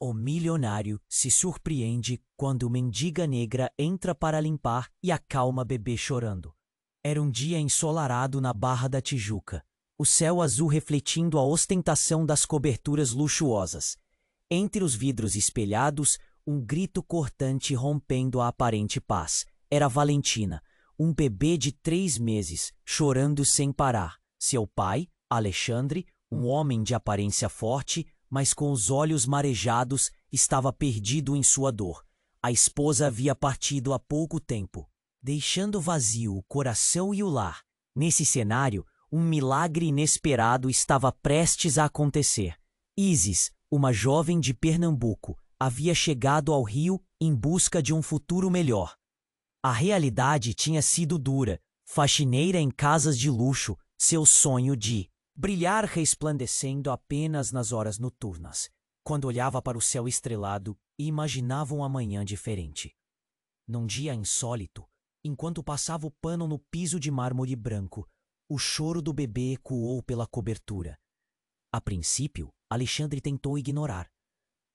O milionário se surpreende quando mendiga negra entra para limpar e acalma bebê chorando. Era um dia ensolarado na Barra da Tijuca, o céu azul refletindo a ostentação das coberturas luxuosas. Entre os vidros espelhados, um grito cortante rompendo a aparente paz. Era Valentina, um bebê de 3 meses, chorando sem parar. Seu pai, Alexandre, um homem de aparência forte, mas com os olhos marejados, estava perdido em sua dor. A esposa havia partido há pouco tempo, deixando vazio o coração e o lar. Nesse cenário, um milagre inesperado estava prestes a acontecer. Isis, uma jovem de Pernambuco, havia chegado ao Rio em busca de um futuro melhor. A realidade tinha sido dura. Faxineira em casas de luxo, seu sonho de brilhar resplandecendo apenas nas horas noturnas, quando olhava para o céu estrelado e imaginava um amanhã diferente. Num dia insólito, enquanto passava o pano no piso de mármore branco, o choro do bebê ecoou pela cobertura. A princípio, Alexandre tentou ignorar,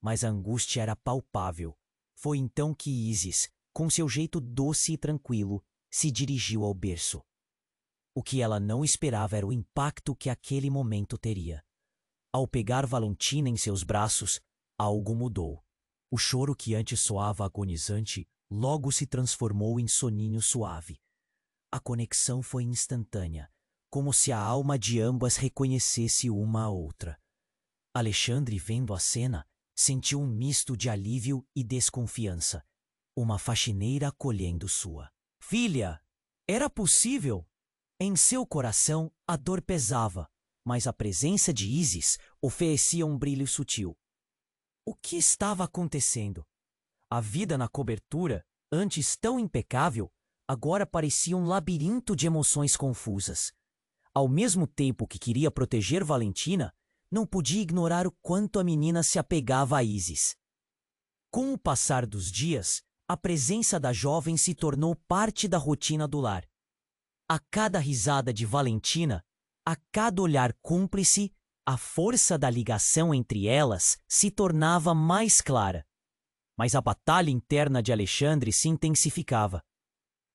mas a angústia era palpável. Foi então que Isis, com seu jeito doce e tranquilo, se dirigiu ao berço. O que ela não esperava era o impacto que aquele momento teria. Ao pegar Valentina em seus braços, algo mudou. O choro que antes soava agonizante logo se transformou em soninho suave. A conexão foi instantânea, como se a alma de ambas reconhecesse uma a outra. Alexandre, vendo a cena, sentiu um misto de alívio e desconfiança. Uma faxineira acolhendo sua filha. Era possível? Em seu coração, a dor pesava, mas a presença de Isis oferecia um brilho sutil. O que estava acontecendo? A vida na cobertura, antes tão impecável, agora parecia um labirinto de emoções confusas. Ao mesmo tempo que queria proteger Valentina, não podia ignorar o quanto a menina se apegava a Isis. Com o passar dos dias, a presença da jovem se tornou parte da rotina do lar. A cada risada de Valentina, a cada olhar cúmplice, a força da ligação entre elas se tornava mais clara. Mas a batalha interna de Alexandre se intensificava.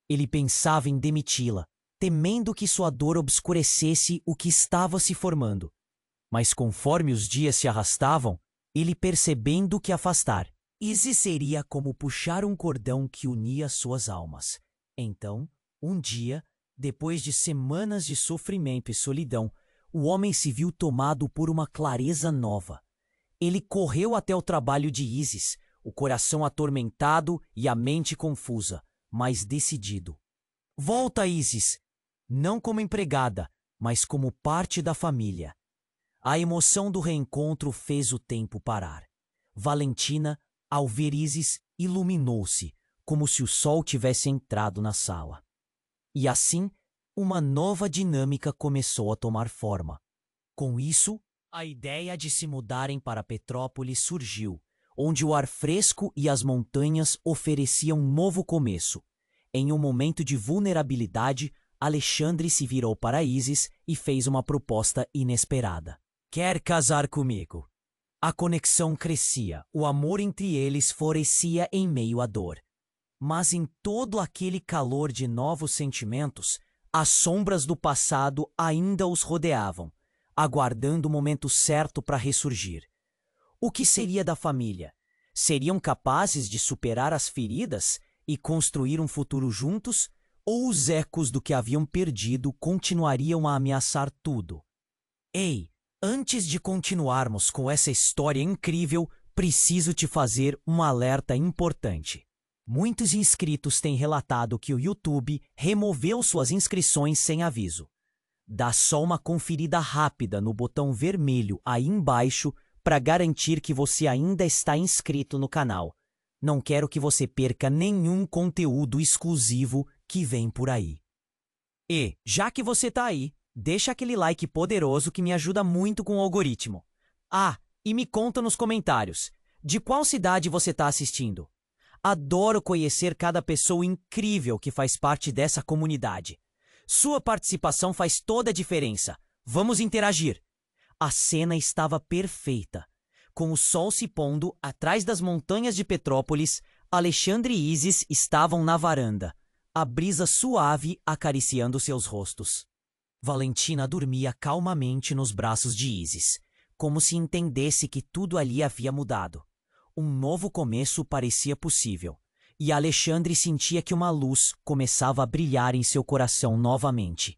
Ele pensava em demiti-la, temendo que sua dor obscurecesse o que estava se formando. Mas conforme os dias se arrastavam, ele percebendo que afastar Isis seria como puxar um cordão que unia suas almas. Então, um dia, depois de semanas de sofrimento e solidão, o homem se viu tomado por uma clareza nova. Ele correu até o trabalho de Isis, o coração atormentado e a mente confusa, mas decidido. Volta, Isis! Não como empregada, mas como parte da família. A emoção do reencontro fez o tempo parar. Valentina, ao ver Isis, iluminou-se, como se o sol tivesse entrado na sala. E assim, uma nova dinâmica começou a tomar forma. Com isso, a ideia de se mudarem para Petrópolis surgiu, onde o ar fresco e as montanhas ofereciam um novo começo. Em um momento de vulnerabilidade, Alexandre se virou para Isis e fez uma proposta inesperada. Quer casar comigo? A conexão crescia, o amor entre eles florescia em meio à dor. Mas em todo aquele calor de novos sentimentos, as sombras do passado ainda os rodeavam, aguardando o momento certo para ressurgir. O que seria da família? Seriam capazes de superar as feridas e construir um futuro juntos? Ou os ecos do que haviam perdido continuariam a ameaçar tudo? Ei, antes de continuarmos com essa história incrível, preciso te fazer um alerta importante. Muitos inscritos têm relatado que o YouTube removeu suas inscrições sem aviso. Dá só uma conferida rápida no botão vermelho aí embaixo para garantir que você ainda está inscrito no canal. Não quero que você perca nenhum conteúdo exclusivo que vem por aí. E, já que você está aí, deixa aquele like poderoso que me ajuda muito com o algoritmo. Ah, e me conta nos comentários, de qual cidade você está assistindo? Adoro conhecer cada pessoa incrível que faz parte dessa comunidade. Sua participação faz toda a diferença. Vamos interagir. A cena estava perfeita. Com o sol se pondo, atrás das montanhas de Petrópolis, Alexandre e Isis estavam na varanda, a brisa suave acariciando seus rostos. Valentina dormia calmamente nos braços de Isis, como se entendesse que tudo ali havia mudado. Um novo começo parecia possível, e Alexandre sentia que uma luz começava a brilhar em seu coração novamente.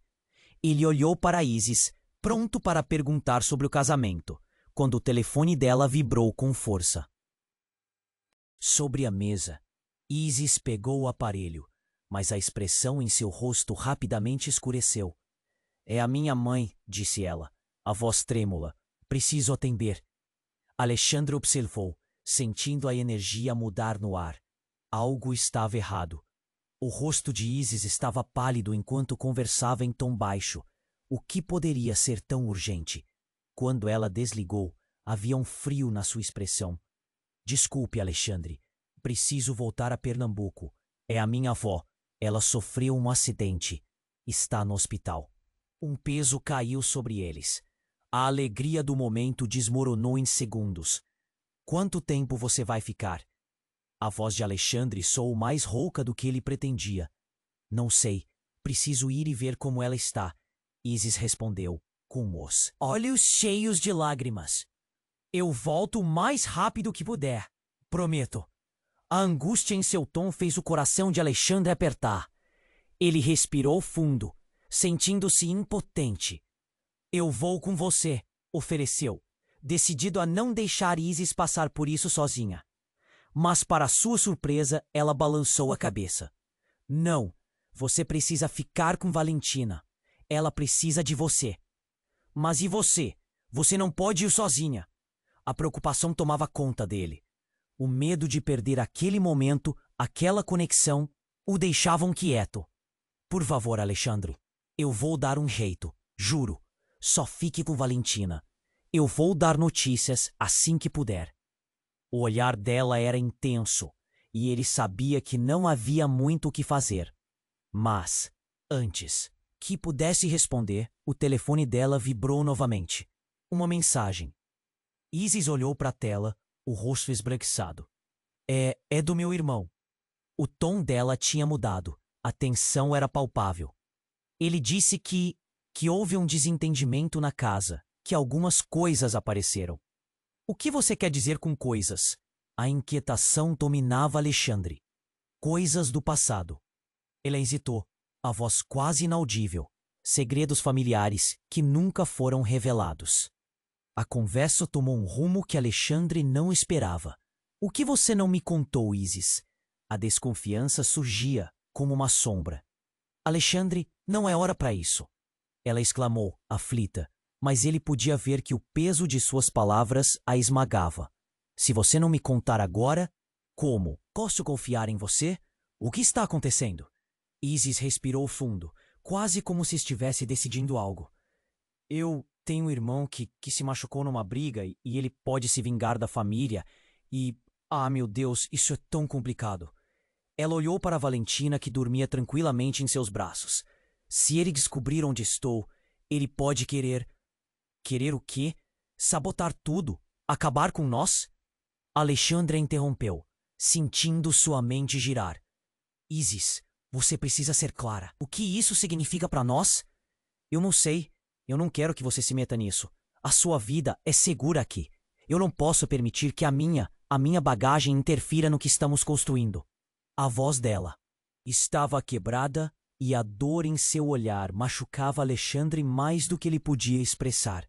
Ele olhou para Isis, pronto para perguntar sobre o casamento, quando o telefone dela vibrou com força. Sobre a mesa, Isis pegou o aparelho, mas a expressão em seu rosto rapidamente escureceu. "É a minha mãe", disse ela, a voz trêmula. "Preciso atender." Alexandre observou, sentindo a energia mudar no ar. Algo estava errado. O rosto de Isis estava pálido enquanto conversava em tom baixo. O que poderia ser tão urgente? Quando ela desligou, havia um frio na sua expressão. "Desculpe, Alexandre. Preciso voltar a Pernambuco. É a minha avó. Ela sofreu um acidente. Está no hospital." Um peso caiu sobre eles. A alegria do momento desmoronou em segundos. "Quanto tempo você vai ficar?" A voz de Alexandre soou mais rouca do que ele pretendia. "Não sei. Preciso ir e ver como ela está." Isis respondeu, com os olhos cheios de lágrimas. "Eu volto o mais rápido que puder. Prometo." A angústia em seu tom fez o coração de Alexandre apertar. Ele respirou fundo, sentindo-se impotente. "Eu vou com você", ofereceu, decidido a não deixar Isis passar por isso sozinha. Mas, para sua surpresa, ela balançou a cabeça. "Não, você precisa ficar com Valentina. Ela precisa de você." "Mas e você? Você não pode ir sozinha." A preocupação tomava conta dele. O medo de perder aquele momento, aquela conexão, o deixavam quieto. "Por favor, Alexandre, eu vou dar um jeito, juro. Só fique com Valentina. Eu vou dar notícias assim que puder." O olhar dela era intenso, e ele sabia que não havia muito o que fazer. Mas, antes que pudesse responder, o telefone dela vibrou novamente. Uma mensagem. Isis olhou para a tela, o rosto esbranquiçado. É do meu irmão." O tom dela tinha mudado. A tensão era palpável. "Ele disse que houve um desentendimento na casa, que algumas coisas apareceram." "O que você quer dizer com coisas?" A inquietação dominava Alexandre. "Coisas do passado." Ela hesitou, a voz quase inaudível. Segredos familiares que nunca foram revelados. A conversa tomou um rumo que Alexandre não esperava. "O que você não me contou, Isis?" A desconfiança surgia como uma sombra. "Alexandre, não é hora para isso." Ela exclamou, aflita, mas ele podia ver que o peso de suas palavras a esmagava. "Se você não me contar agora, como? Posso confiar em você? O que está acontecendo?" Isis respirou fundo, quase como se estivesse decidindo algo. "Eu tenho um irmão que se machucou numa briga e ele pode se vingar da família e... Ah, meu Deus, isso é tão complicado." Ela olhou para Valentina, que dormia tranquilamente em seus braços. "Se ele descobrir onde estou, ele pode querer..." "Querer o quê? Sabotar tudo? Acabar com nós?" Alexandre a interrompeu, sentindo sua mente girar. "Isis, você precisa ser clara. O que isso significa para nós?" "Eu não sei. Eu não quero que você se meta nisso. A sua vida é segura aqui. Eu não posso permitir que a minha bagagem interfira no que estamos construindo." A voz dela estava quebrada e a dor em seu olhar machucava Alexandre mais do que ele podia expressar.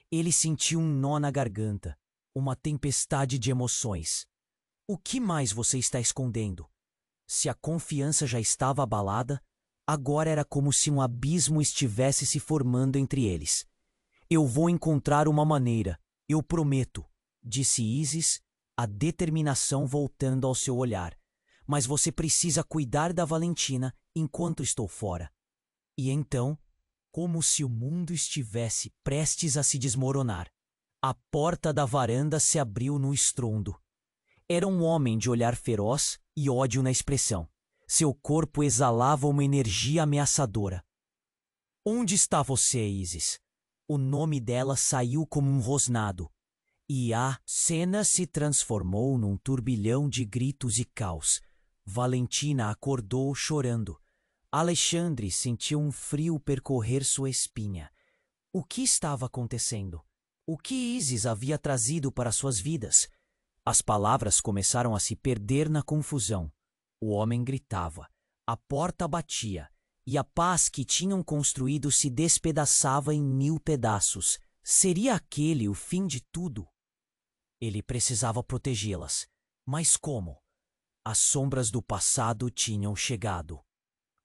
Ele sentiu um nó na garganta, uma tempestade de emoções. "O que mais você está escondendo?" Se a confiança já estava abalada, agora era como se um abismo estivesse se formando entre eles. "Eu vou encontrar uma maneira, eu prometo", disse Isis, a determinação voltando ao seu olhar. "Mas você precisa cuidar da Valentina enquanto estou fora." E então, como se o mundo estivesse prestes a se desmoronar, a porta da varanda se abriu no estrondo. Era um homem de olhar feroz e ódio na expressão. Seu corpo exalava uma energia ameaçadora. "Onde está você, Isis?" O nome dela saiu como um rosnado. E a cena se transformou num turbilhão de gritos e caos. Valentina acordou chorando. Alexandre sentiu um frio percorrer sua espinha. O que estava acontecendo? O que Isis havia trazido para suas vidas? As palavras começaram a se perder na confusão. O homem gritava, a porta batia, e a paz que tinham construído se despedaçava em 1000 pedaços. Seria aquele o fim de tudo? Ele precisava protegê-las. Mas como? As sombras do passado tinham chegado.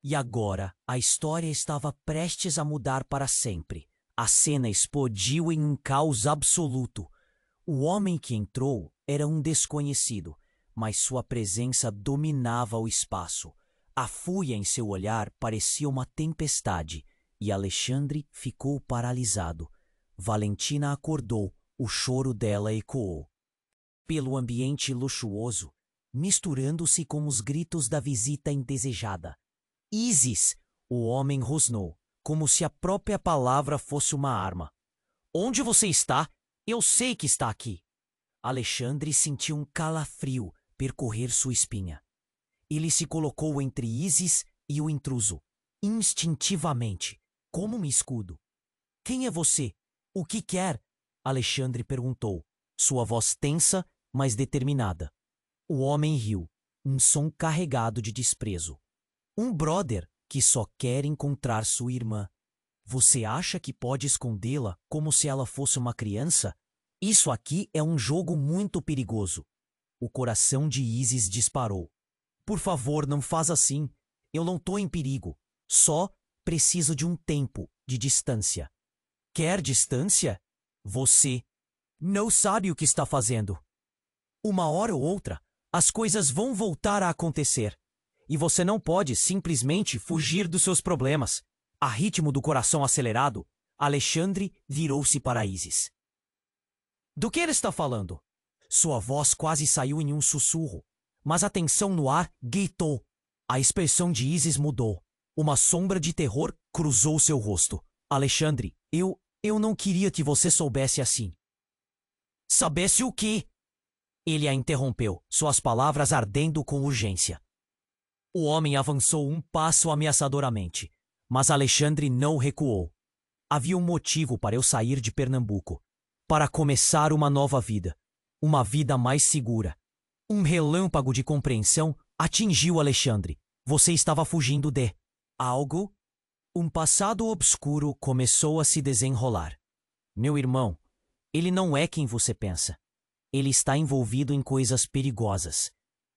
E agora a história estava prestes a mudar para sempre. A cena explodiu em um caos absoluto. O homem que entrou era um desconhecido, mas sua presença dominava o espaço. A fúria em seu olhar parecia uma tempestade, e Alexandre ficou paralisado. Valentina acordou, o choro dela ecoou. Pelo ambiente luxuoso, misturando-se com os gritos da visita indesejada. Isis! O homem rosnou, como se a própria palavra fosse uma arma. Onde você está? Eu sei que está aqui. Alexandre sentiu um calafrio percorrer sua espinha. Ele se colocou entre Isis e o intruso, instintivamente, como um escudo. Quem é você? O que quer? Alexandre perguntou, sua voz tensa, mas determinada. O homem riu, um som carregado de desprezo. Um brother que só quer encontrar sua irmã. Você acha que pode escondê-la como se ela fosse uma criança? Isso aqui é um jogo muito perigoso. O coração de Isis disparou. Por favor, não faz assim. Eu não estou em perigo. Só preciso de um tempo de distância. Quer distância? Você não sabe o que está fazendo. Uma hora ou outra, as coisas vão voltar a acontecer. E você não pode simplesmente fugir dos seus problemas. A ritmo do coração acelerado, Alexandre virou-se para Isis. Do que ele está falando? Sua voz quase saiu em um sussurro, mas a tensão no ar gritou. A expressão de Isis mudou. Uma sombra de terror cruzou seu rosto. Alexandre, eu não queria que você soubesse assim. Sabesse o quê? Ele a interrompeu, suas palavras ardendo com urgência. O homem avançou um passo ameaçadoramente, mas Alexandre não recuou. Havia um motivo para eu sair de Pernambuco. Para começar uma nova vida. Uma vida mais segura. Um relâmpago de compreensão atingiu Alexandre. Você estava fugindo de algo? Um passado obscuro começou a se desenrolar. Meu irmão, ele não é quem você pensa. Ele está envolvido em coisas perigosas.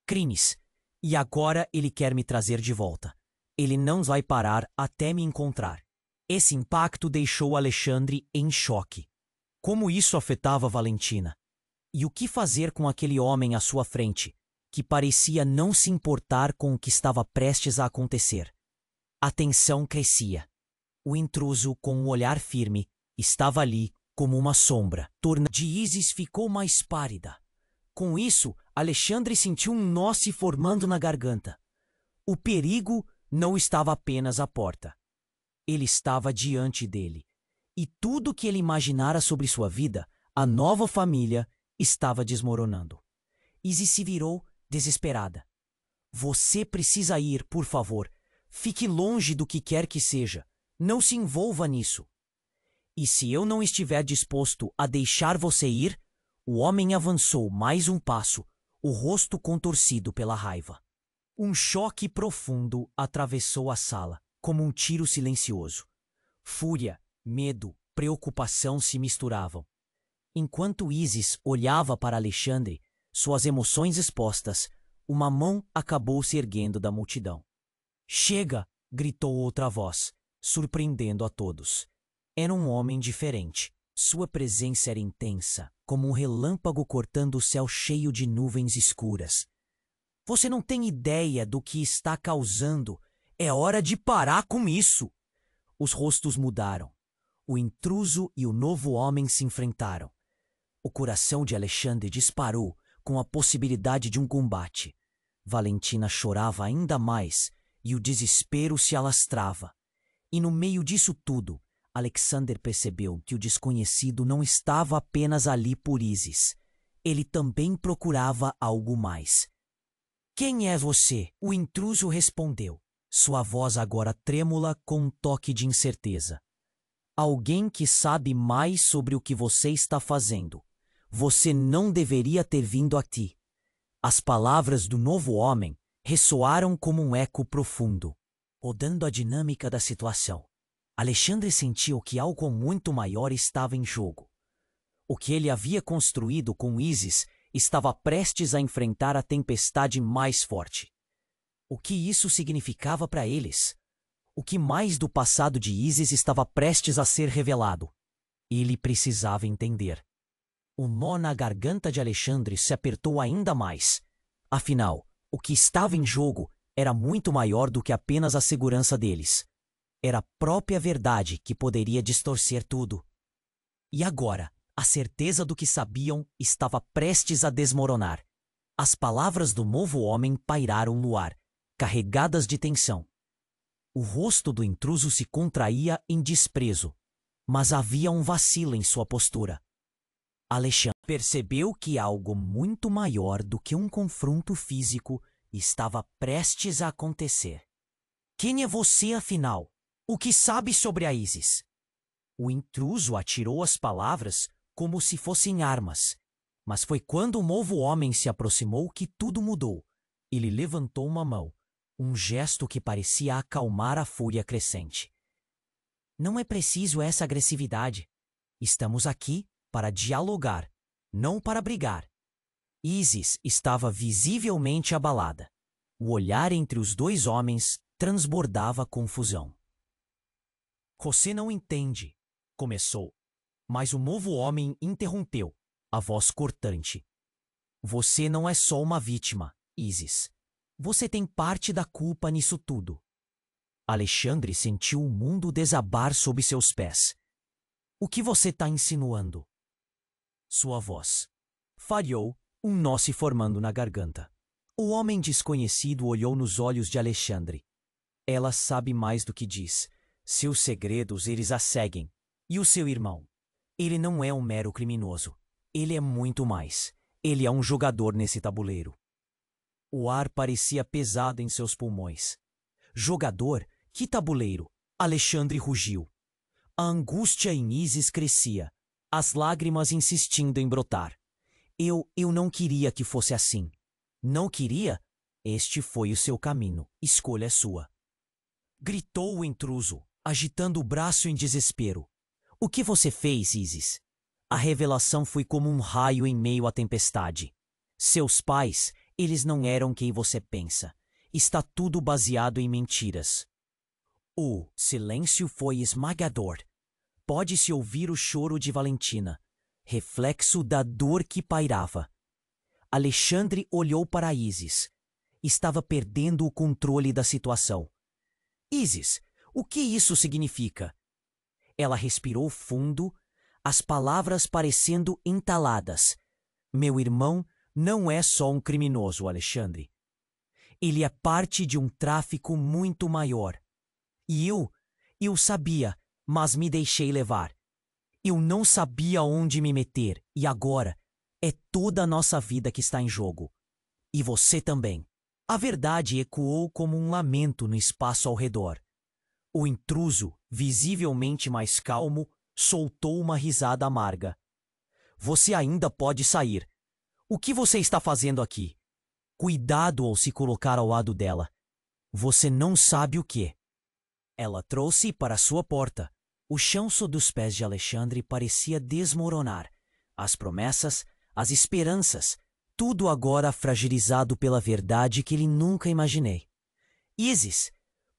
Crimes. E agora ele quer me trazer de volta. Ele não vai parar até me encontrar. Esse impacto deixou Alexandre em choque. Como isso afetava Valentina? E o que fazer com aquele homem à sua frente, que parecia não se importar com o que estava prestes a acontecer? A tensão crescia. O intruso, com um olhar firme, estava ali como uma sombra. De Isis ficou mais pálida. Com isso, Alexandre sentiu um nó se formando na garganta. O perigo não estava apenas à porta. Ele estava diante dele. E tudo que ele imaginara sobre sua vida, a nova família, estava desmoronando. Isis se virou, desesperada. Você precisa ir, por favor. Fique longe do que quer que seja. Não se envolva nisso. E se eu não estiver disposto a deixar você ir? O homem avançou mais um passo, o rosto contorcido pela raiva. Um choque profundo atravessou a sala, como um tiro silencioso. Fúria, medo, preocupação se misturavam. Enquanto Isis olhava para Alexandre, suas emoções expostas, uma mão acabou se erguendo da multidão. Chega! Gritou outra voz, surpreendendo a todos. Era um homem diferente. Sua presença era intensa, como um relâmpago cortando o céu cheio de nuvens escuras. Você não tem ideia do que está causando. É hora de parar com isso! Os rostos mudaram. O intruso e o novo homem se enfrentaram. O coração de Alexandre disparou com a possibilidade de um combate. Valentina chorava ainda mais e o desespero se alastrava. E no meio disso tudo, Alexander percebeu que o desconhecido não estava apenas ali por Isis. Ele também procurava algo mais. Quem é você? O intruso respondeu, sua voz agora trêmula com um toque de incerteza. Alguém que sabe mais sobre o que você está fazendo. Você não deveria ter vindo aqui. As palavras do novo homem ressoaram como um eco profundo, mudando a dinâmica da situação. Alexandre sentiu que algo muito maior estava em jogo. O que ele havia construído com Isis estava prestes a enfrentar a tempestade mais forte. O que isso significava para eles? O que mais do passado de Isis estava prestes a ser revelado? Ele precisava entender. O nó na garganta de Alexandre se apertou ainda mais. Afinal, o que estava em jogo era muito maior do que apenas a segurança deles. Era a própria verdade que poderia distorcer tudo. E agora, a certeza do que sabiam estava prestes a desmoronar. As palavras do novo homem pairaram no ar, carregadas de tensão. O rosto do intruso se contraía em desprezo, mas havia um vacilo em sua postura. Alexandre percebeu que algo muito maior do que um confronto físico estava prestes a acontecer. Quem é você, afinal? O que sabe sobre a Isis? O intruso atirou as palavras como se fossem armas. Mas foi quando o novo homem se aproximou que tudo mudou. Ele levantou uma mão, um gesto que parecia acalmar a fúria crescente. Não é preciso essa agressividade. Estamos aqui para dialogar, não para brigar. Isis estava visivelmente abalada. O olhar entre os dois homens transbordava confusão. Você não entende, começou, mas o novo homem interrompeu, a voz cortante. Você não é só uma vítima, Isis. Você tem parte da culpa nisso tudo. Alexandre sentiu o mundo desabar sob seus pés. O que você está insinuando? Sua voz falhou, um nó se formando na garganta. O homem desconhecido olhou nos olhos de Alexandre. Ela sabe mais do que diz. Seus segredos eles a seguem. E o seu irmão? Ele não é um mero criminoso. Ele é muito mais. Ele é um jogador nesse tabuleiro. O ar parecia pesado em seus pulmões. Jogador? Que tabuleiro? Alexandre rugiu. A angústia em Isis crescia, as lágrimas insistindo em brotar. Eu não queria que fosse assim. Não queria? Este foi o seu caminho. Escolha sua. Gritou o intruso, agitando o braço em desespero. O que você fez, Isis? A revelação foi como um raio em meio à tempestade. Seus pais, eles não eram quem você pensa. Está tudo baseado em mentiras. O silêncio foi esmagador. Pode-se ouvir o choro de Valentina, reflexo da dor que pairava. Alexandre olhou para Isis. Estava perdendo o controle da situação. Isis, o que isso significa? Ela respirou fundo, as palavras parecendo entaladas. Meu irmão não é só um criminoso, Alexandre. Ele é parte de um tráfico muito maior. E eu sabia, mas me deixei levar. Eu não sabia onde me meter, e agora é toda a nossa vida que está em jogo. E você também. A verdade ecoou como um lamento no espaço ao redor. O intruso, visivelmente mais calmo, soltou uma risada amarga. Você ainda pode sair. O que você está fazendo aqui? Cuidado ao se colocar ao lado dela. Você não sabe o que. Ela trouxe para sua porta. O chão sob os pés de Alexandre parecia desmoronar. As promessas, as esperanças, tudo agora fragilizado pela verdade que ele nunca imaginei. Isis,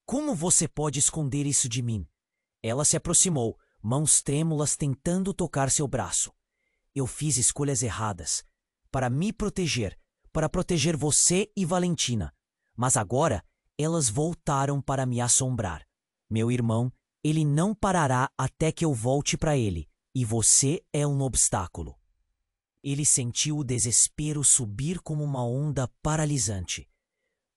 como você pode esconder isso de mim? Ela se aproximou, mãos trêmulas tentando tocar seu braço. Eu fiz escolhas erradas. Para me proteger, para proteger você e Valentina. Mas agora, elas voltaram para me assombrar. Meu irmão, ele não parará até que eu volte para ele, e você é um obstáculo. Ele sentiu o desespero subir como uma onda paralisante.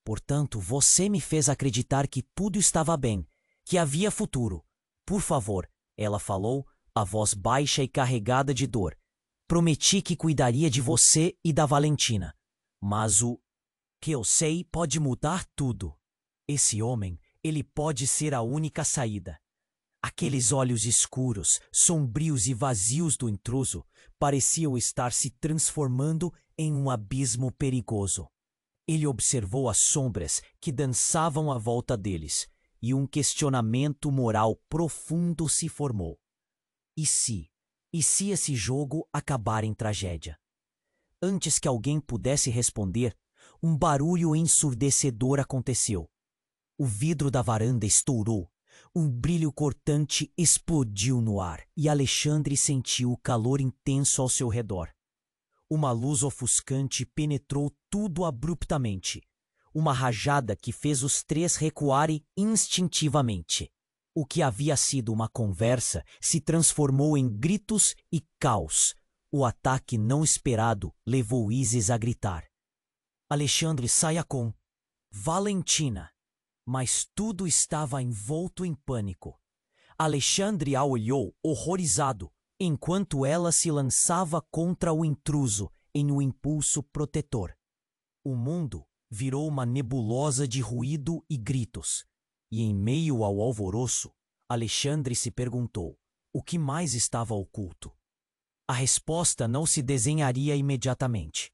Portanto, você me fez acreditar que tudo estava bem, que havia futuro. Por favor, Ela falou, a voz baixa e carregada de dor. Prometi que cuidaria de você e da Valentina. Mas o que eu sei pode mudar tudo. Esse homem, ele pode ser a única saída. Aqueles olhos escuros, sombrios e vazios do intruso pareciam estar se transformando em um abismo perigoso. Ele observou as sombras que dançavam à volta deles, e um questionamento moral profundo se formou. E se esse jogo acabar em tragédia? Antes que alguém pudesse responder, um barulho ensurdecedor aconteceu. O vidro da varanda estourou. Um brilho cortante explodiu no ar e Alexandre sentiu o calor intenso ao seu redor. Uma luz ofuscante penetrou tudo abruptamente. Uma rajada que fez os três recuarem instintivamente. O que havia sido uma conversa se transformou em gritos e caos. O ataque não esperado levou Isis a gritar. Alexandre saia com Valentina. Mas tudo estava envolto em pânico. Alexandre a olhou horrorizado, enquanto ela se lançava contra o intruso em um impulso protetor. O mundo virou uma nebulosa de ruído e gritos, e em meio ao alvoroço, Alexandre se perguntou o que mais estava oculto. A resposta não se desenharia imediatamente,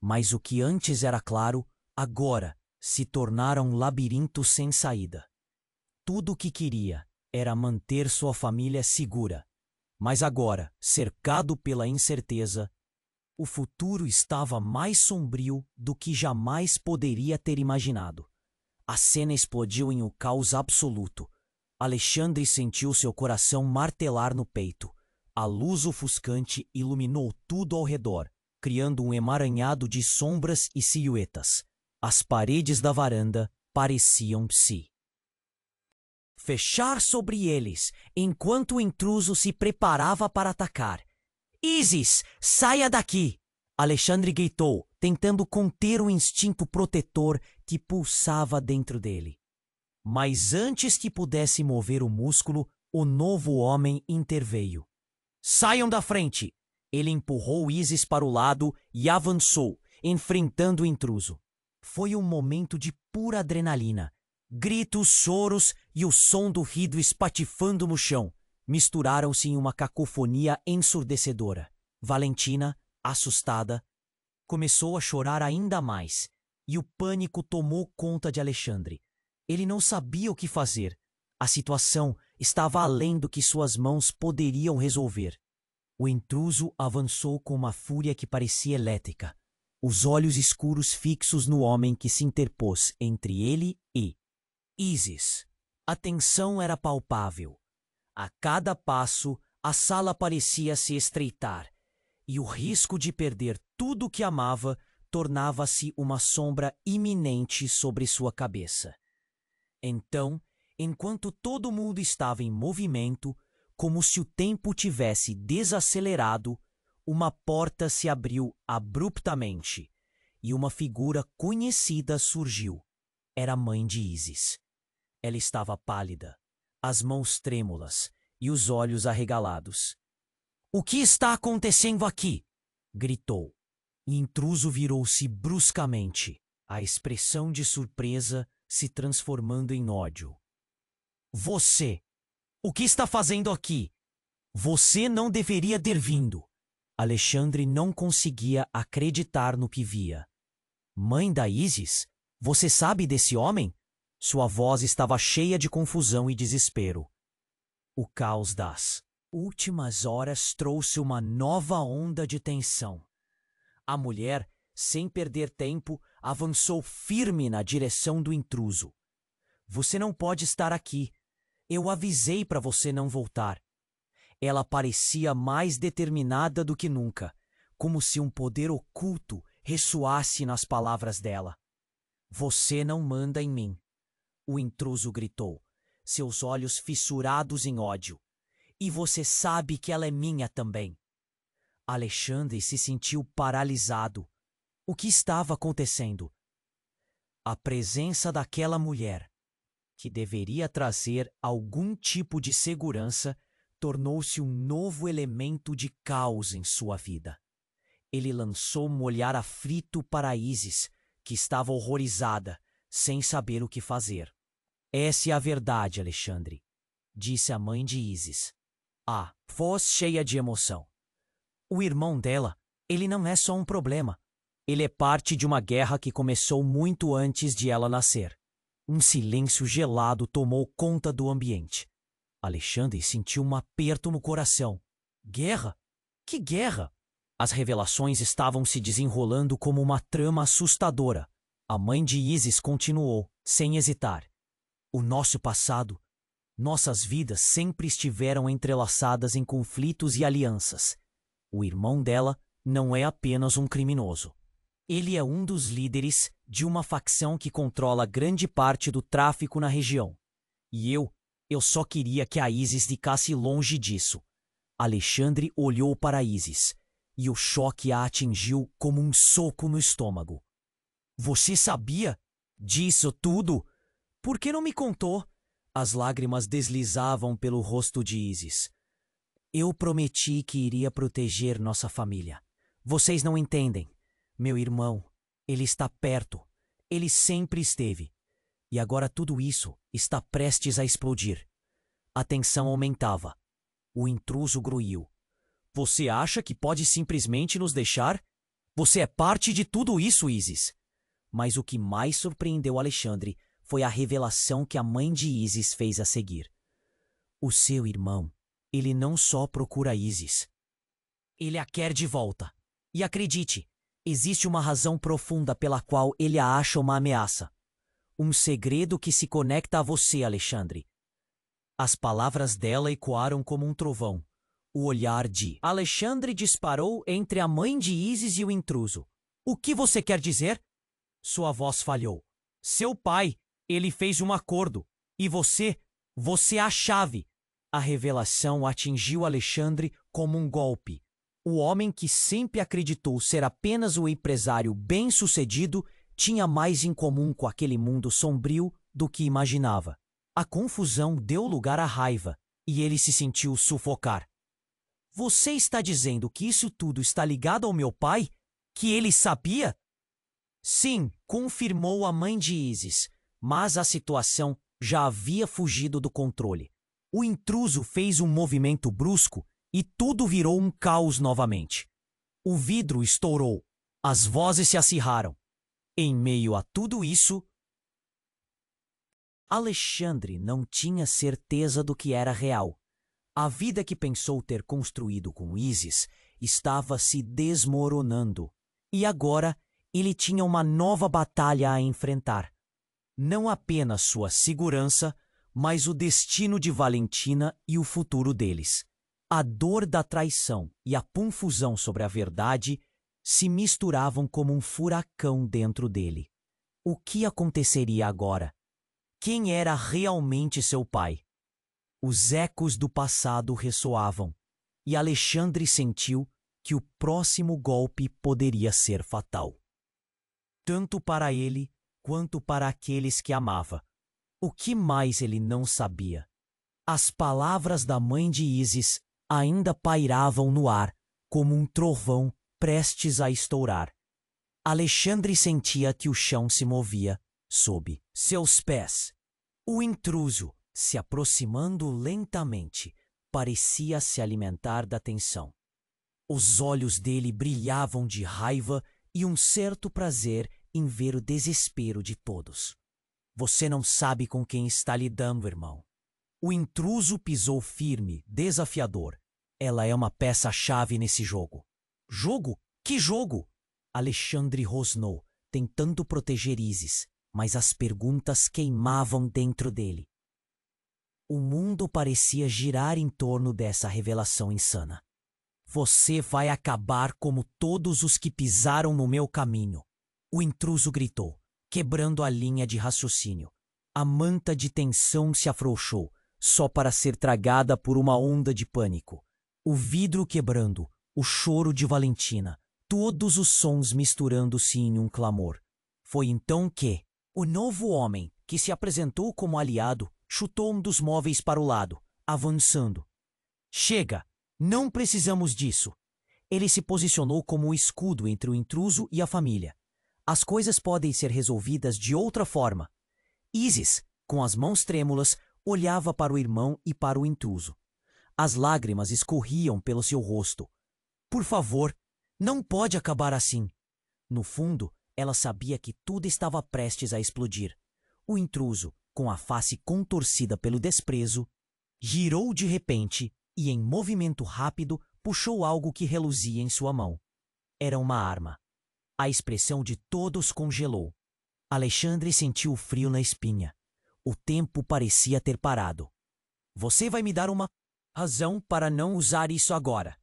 mas o que antes era claro, agora se tornara um labirinto sem saída. Tudo o que queria era manter sua família segura, mas agora, cercado pela incerteza, o futuro estava mais sombrio do que jamais poderia ter imaginado. A cena explodiu em um caos absoluto. Alexandre sentiu seu coração martelar no peito. A luz ofuscante iluminou tudo ao redor, criando um emaranhado de sombras e silhuetas. As paredes da varanda pareciam se fechar sobre eles, enquanto o intruso se preparava para atacar. Isis, saia daqui! Alexandre gritou, tentando conter o instinto protetor que pulsava dentro dele. Mas antes que pudesse mover o músculo, o novo homem interveio. Saiam da frente! Ele empurrou Isis para o lado e avançou, enfrentando o intruso. Foi um momento de pura adrenalina. Gritos, choros e o som do rido espatifando no chão misturaram-se em uma cacofonia ensurdecedora. Valentina, assustada, começou a chorar ainda mais, e o pânico tomou conta de Alexandre. Ele não sabia o que fazer. A situação estava além do que suas mãos poderiam resolver. O intruso avançou com uma fúria que parecia elétrica. Os olhos escuros fixos no homem que se interpôs entre ele e Isis. A tensão era palpável. A cada passo, a sala parecia se estreitar, e o risco de perder tudo o que amava tornava-se uma sombra iminente sobre sua cabeça. Então, enquanto todo mundo estava em movimento, como se o tempo tivesse desacelerado, uma porta se abriu abruptamente e uma figura conhecida surgiu. Era a mãe de Isis. Ela estava pálida, as mãos trêmulas e os olhos arregalados. — O que está acontecendo aqui? Gritou. O intruso virou-se bruscamente, a expressão de surpresa se transformando em ódio. — Você! O que está fazendo aqui? Você não deveria ter vindo! Alexandre não conseguia acreditar no que via. Mãe da Isis? Você sabe desse homem? Sua voz estava cheia de confusão e desespero. O caos das últimas horas trouxe uma nova onda de tensão. A mulher, sem perder tempo, avançou firme na direção do intruso. Você não pode estar aqui. Eu avisei para você não voltar. Ela parecia mais determinada do que nunca, como se um poder oculto ressoasse nas palavras dela. Você não manda em mim, o intruso gritou, seus olhos fissurados em ódio. E você sabe que ela é minha também. Alexandre se sentiu paralisado. O que estava acontecendo? A presença daquela mulher, que deveria trazer algum tipo de segurança, tornou-se um novo elemento de caos em sua vida. Ele lançou um olhar aflito para Isis, que estava horrorizada, sem saber o que fazer. Essa é a verdade, Alexandre, disse a mãe de Isis. A voz cheia de emoção. O irmão dela, ele não é só um problema. Ele é parte de uma guerra que começou muito antes de ela nascer. Um silêncio gelado tomou conta do ambiente. Alexandre sentiu um aperto no coração. Guerra? Que guerra? As revelações estavam se desenrolando como uma trama assustadora. A mãe de Isis continuou, sem hesitar. O nosso passado, nossas vidas sempre estiveram entrelaçadas em conflitos e alianças. O irmão dela não é apenas um criminoso. Ele é um dos líderes de uma facção que controla grande parte do tráfico na região. E eu só queria que a Isis ficasse longe disso. Alexandre olhou para Isis, e o choque a atingiu como um soco no estômago. Você sabia disso tudo? Por que não me contou? As lágrimas deslizavam pelo rosto de Isis. Eu prometi que iria proteger nossa família. Vocês não entendem. Meu irmão, ele está perto. Ele sempre esteve. E agora tudo isso está prestes a explodir. A tensão aumentava. O intruso gruiu. Você acha que pode simplesmente nos deixar? Você é parte de tudo isso, Isis. Mas o que mais surpreendeu Alexandre foi a revelação que a mãe de Isis fez a seguir. O seu irmão, ele não só procura Isis. Ele a quer de volta. E acredite, existe uma razão profunda pela qual ele a acha uma ameaça. Um segredo que se conecta a você, Alexandre. As palavras dela ecoaram como um trovão. O olhar de Alexandre disparou entre a mãe de Isis e o intruso. O que você quer dizer? Sua voz falhou. Seu pai, ele fez um acordo. E você é a chave. A revelação atingiu Alexandre como um golpe. O homem que sempre acreditou ser apenas um empresário bem-sucedido tinha mais em comum com aquele mundo sombrio do que imaginava. A confusão deu lugar à raiva e ele se sentiu sufocar. Você está dizendo que isso tudo está ligado ao meu pai? Que ele sabia? Sim, confirmou a mãe de Isis, mas a situação já havia fugido do controle. O intruso fez um movimento brusco e tudo virou um caos novamente. O vidro estourou, as vozes se acirraram. Em meio a tudo isso, Alexandre não tinha certeza do que era real. A vida que pensou ter construído com Isis estava se desmoronando. E agora ele tinha uma nova batalha a enfrentar. Não apenas sua segurança, mas o destino de Valentina e o futuro deles. A dor da traição e a confusão sobre a verdade se misturavam como um furacão dentro dele. O que aconteceria agora? Quem era realmente seu pai? Os ecos do passado ressoavam, e Alexandre sentiu que o próximo golpe poderia ser fatal. Tanto para ele quanto para aqueles que amava. O que mais ele não sabia? As palavras da mãe de Isis ainda pairavam no ar, como um trovão prestes a estourar. Alexandre sentia que o chão se movia sob seus pés. O intruso, se aproximando lentamente, parecia se alimentar da tensão. Os olhos dele brilhavam de raiva e um certo prazer em ver o desespero de todos. Você não sabe com quem está lidando, irmão. O intruso pisou firme, desafiador. Ela é uma peça-chave nesse jogo. Jogo? Que jogo? Alexandre rosnou, tentando proteger Isis, mas as perguntas queimavam dentro dele. O mundo parecia girar em torno dessa revelação insana. Você vai acabar como todos os que pisaram no meu caminho. O intruso gritou, quebrando a linha de raciocínio. A manta de tensão se afrouxou, só para ser tragada por uma onda de pânico. O vidro quebrando, o choro de Valentina, todos os sons misturando-se em um clamor. Foi então que o novo homem, que se apresentou como aliado, chutou um dos móveis para o lado, avançando. Chega! Não precisamos disso. Ele se posicionou como o escudo entre o intruso e a família. As coisas podem ser resolvidas de outra forma. Isis, com as mãos trêmulas, olhava para o irmão e para o intruso. As lágrimas escorriam pelo seu rosto. Por favor, não pode acabar assim. No fundo, ela sabia que tudo estava prestes a explodir. O intruso, com a face contorcida pelo desprezo, girou de repente e, em movimento rápido, puxou algo que reluzia em sua mão. Era uma arma. A expressão de todos congelou. Alexandre sentiu o frio na espinha. O tempo parecia ter parado. Você vai me dar uma razão para não usar isso agora.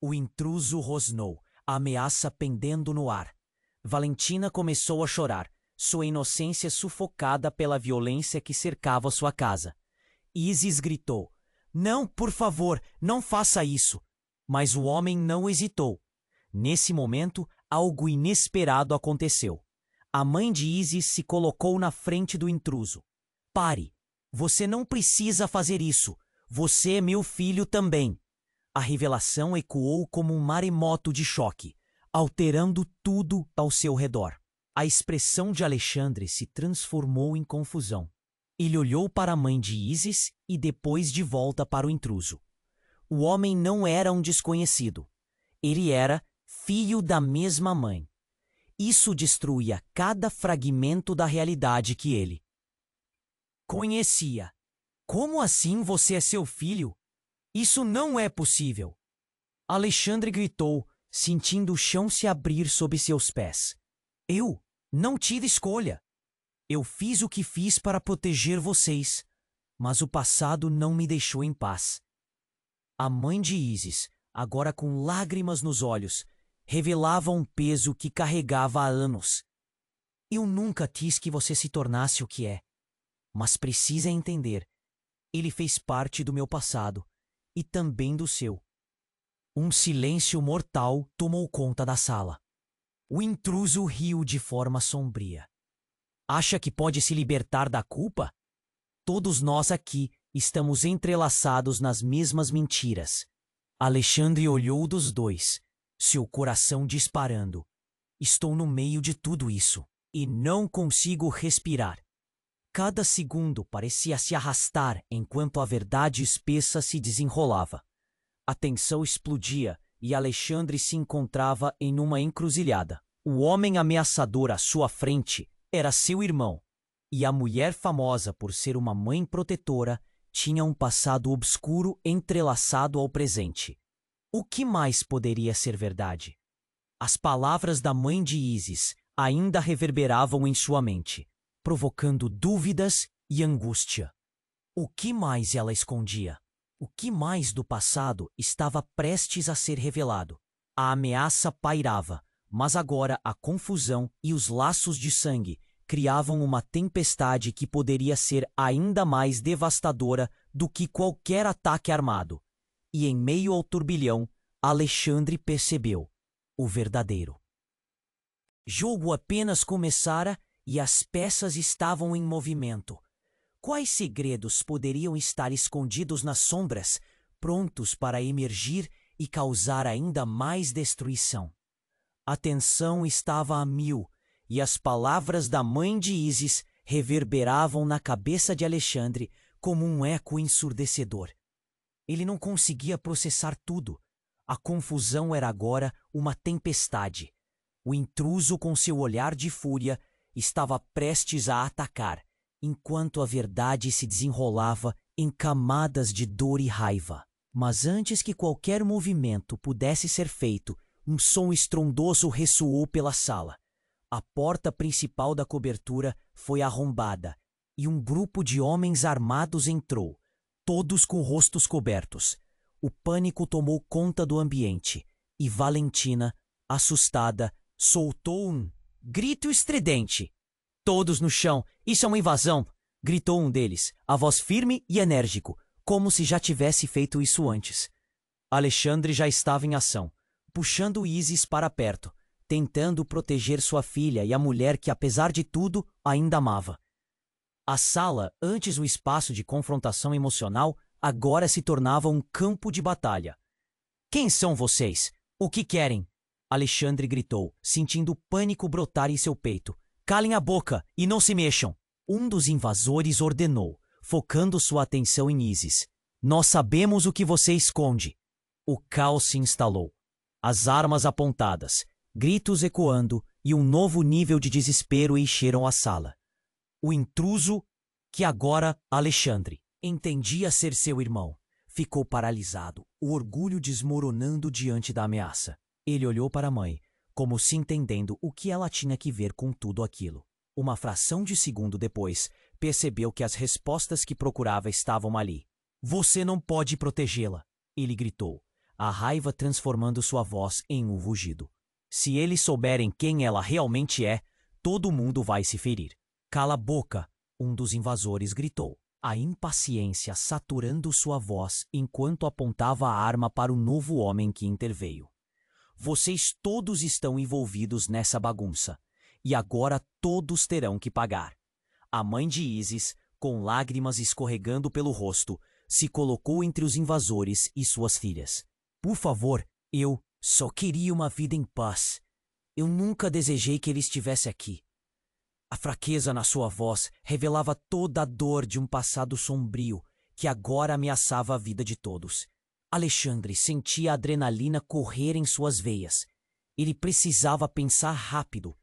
O intruso rosnou, a ameaça pendendo no ar. Valentina começou a chorar, sua inocência sufocada pela violência que cercava sua casa. Isis gritou: Não, por favor, não faça isso. Mas o homem não hesitou. Nesse momento, algo inesperado aconteceu. A mãe de Isis se colocou na frente do intruso. Pare! Você não precisa fazer isso. Você é meu filho também. A revelação ecoou como um maremoto de choque, alterando tudo ao seu redor. A expressão de Alexandre se transformou em confusão. Ele olhou para a mãe de Isis e depois de volta para o intruso. O homem não era um desconhecido. Ele era filho da mesma mãe. Isso destruía cada fragmento da realidade que ele conhecia. Como assim você é seu filho? Isso não é possível! Alexandre gritou, sentindo o chão se abrir sob seus pés. Eu não tive escolha. Eu fiz o que fiz para proteger vocês, mas o passado não me deixou em paz. A mãe de Isis, agora com lágrimas nos olhos, revelava um peso que carregava há anos. Eu nunca quis que você se tornasse o que é, mas precisa entender. Ele fez parte do meu passado e também do seu. Um silêncio mortal tomou conta da sala. O intruso riu de forma sombria. Acha que pode se libertar da culpa? Todos nós aqui estamos entrelaçados nas mesmas mentiras. Alexandre olhou dos dois, seu coração disparando. Estou no meio de tudo isso e não consigo respirar. Cada segundo parecia se arrastar enquanto a verdade espessa se desenrolava. A tensão explodia e Alexandre se encontrava em uma encruzilhada. O homem ameaçador à sua frente era seu irmão, e a mulher famosa por ser uma mãe protetora tinha um passado obscuro entrelaçado ao presente. O que mais poderia ser verdade? As palavras da mãe de Isis ainda reverberavam em sua mente, provocando dúvidas e angústia. O que mais ela escondia? O que mais do passado estava prestes a ser revelado? A ameaça pairava, mas agora a confusão e os laços de sangue criavam uma tempestade que poderia ser ainda mais devastadora do que qualquer ataque armado. E em meio ao turbilhão, Alexandre percebeu o verdadeiro jogo apenas começara e as peças estavam em movimento. Quais segredos poderiam estar escondidos nas sombras, prontos para emergir e causar ainda mais destruição? A tensão estava a mil, e as palavras da mãe de Isis reverberavam na cabeça de Alexandre como um eco ensurdecedor. Ele não conseguia processar tudo. A confusão era agora uma tempestade. O intruso, com seu olhar de fúria, estava prestes a atacar, enquanto a verdade se desenrolava em camadas de dor e raiva. Mas antes que qualquer movimento pudesse ser feito, um som estrondoso ressoou pela sala. A porta principal da cobertura foi arrombada e um grupo de homens armados entrou, todos com rostos cobertos. O pânico tomou conta do ambiente e Valentina, assustada, soltou um grito estridente. Todos no chão, isso é uma invasão! Gritou um deles, a voz firme e enérgico, como se já tivesse feito isso antes. Alexandre já estava em ação, puxando Isis para perto, tentando proteger sua filha e a mulher que, apesar de tudo, ainda amava. A sala, antes um espaço de confrontação emocional, agora se tornava um campo de batalha. Quem são vocês? O que querem? Alexandre gritou, sentindo o pânico brotar em seu peito. Calem a boca e não se mexam. Um dos invasores ordenou, focando sua atenção em Isis. Nós sabemos o que você esconde. O caos se instalou. As armas apontadas, gritos ecoando e um novo nível de desespero encheram a sala. O intruso, que agora Alexandre entendia ser seu irmão, ficou paralisado, o orgulho desmoronando diante da ameaça. Ele olhou para a mãe, como se entendendo o que ela tinha que ver com tudo aquilo. Uma fração de segundo depois, percebeu que as respostas que procurava estavam ali. Você não pode protegê-la, ele gritou, a raiva transformando sua voz em um rugido. Se eles souberem quem ela realmente é, todo mundo vai se ferir. Cala a boca, um dos invasores gritou, a impaciência saturando sua voz enquanto apontava a arma para o novo homem que interveio. Vocês todos estão envolvidos nessa bagunça, e agora todos terão que pagar. A mãe de Isis, com lágrimas escorregando pelo rosto, se colocou entre os invasores e suas filhas. Por favor, eu só queria uma vida em paz. Eu nunca desejei que ele estivesse aqui. A fraqueza na sua voz revelava toda a dor de um passado sombrio que agora ameaçava a vida de todos. Alexandre sentia a adrenalina correr em suas veias. Ele precisava pensar rápido.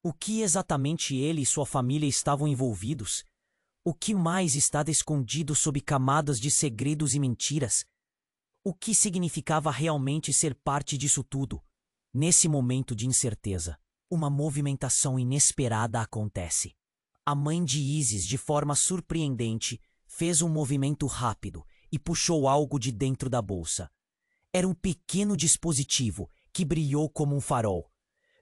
O que exatamente ele e sua família estavam envolvidos? O que mais estava escondido sob camadas de segredos e mentiras? O que significava realmente ser parte disso tudo? Nesse momento de incerteza, uma movimentação inesperada acontece. A mãe de Isis, de forma surpreendente, fez um movimento rápido e puxou algo de dentro da bolsa. Era um pequeno dispositivo que brilhou como um farol.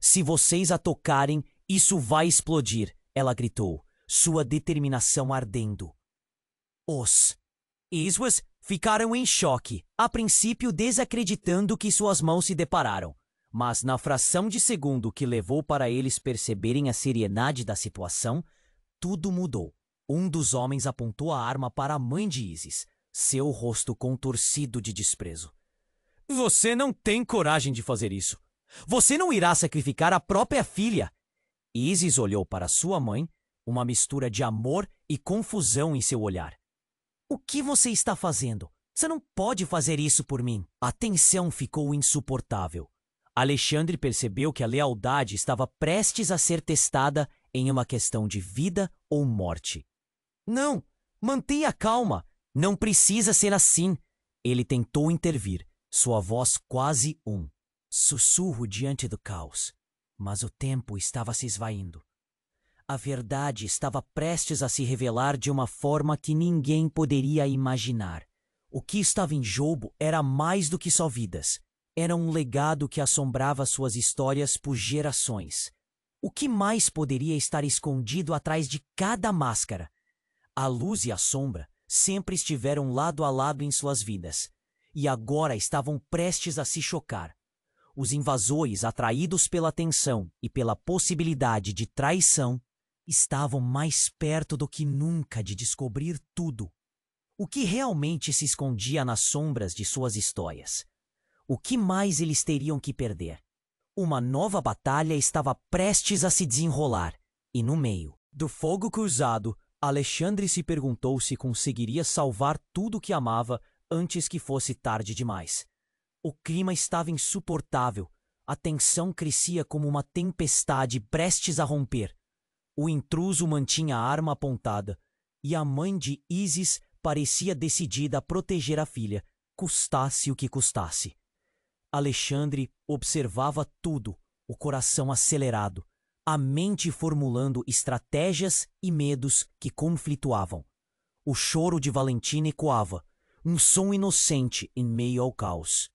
Se vocês a tocarem, isso vai explodir, ela gritou, sua determinação ardendo. Os Iswas ficaram em choque, a princípio desacreditando que suas mãos se depararam. Mas na fração de segundo que levou para eles perceberem a seriedade da situação, tudo mudou. Um dos homens apontou a arma para a mãe de Isis, seu rosto contorcido de desprezo. Você não tem coragem de fazer isso. Você não irá sacrificar a própria filha. Isis olhou para sua mãe, uma mistura de amor e confusão em seu olhar. O que você está fazendo? Você não pode fazer isso por mim. A tensão ficou insuportável. Alexandre percebeu que a lealdade estava prestes a ser testada em uma questão de vida ou morte. Não, mantenha calma. Não precisa ser assim. Ele tentou intervir, sua voz quase um sussurro diante do caos. Mas o tempo estava se esvaindo. A verdade estava prestes a se revelar de uma forma que ninguém poderia imaginar. O que estava em jogo era mais do que só vidas. Era um legado que assombrava suas histórias por gerações. O que mais poderia estar escondido atrás de cada máscara? A luz e a sombra sempre estiveram lado a lado em suas vidas, e agora estavam prestes a se chocar. Os invasores, atraídos pela tensão e pela possibilidade de traição, estavam mais perto do que nunca de descobrir tudo. O que realmente se escondia nas sombras de suas histórias? O que mais eles teriam que perder? Uma nova batalha estava prestes a se desenrolar, e no meio do fogo cruzado, Alexandre se perguntou se conseguiria salvar tudo o que amava antes que fosse tarde demais. O clima estava insuportável, a tensão crescia como uma tempestade prestes a romper. O intruso mantinha a arma apontada, e a mãe de Isis parecia decidida a proteger a filha, custasse o que custasse. Alexandre observava tudo, o coração acelerado, a mente formulando estratégias e medos que conflituavam. O choro de Valentina ecoava, um som inocente em meio ao caos.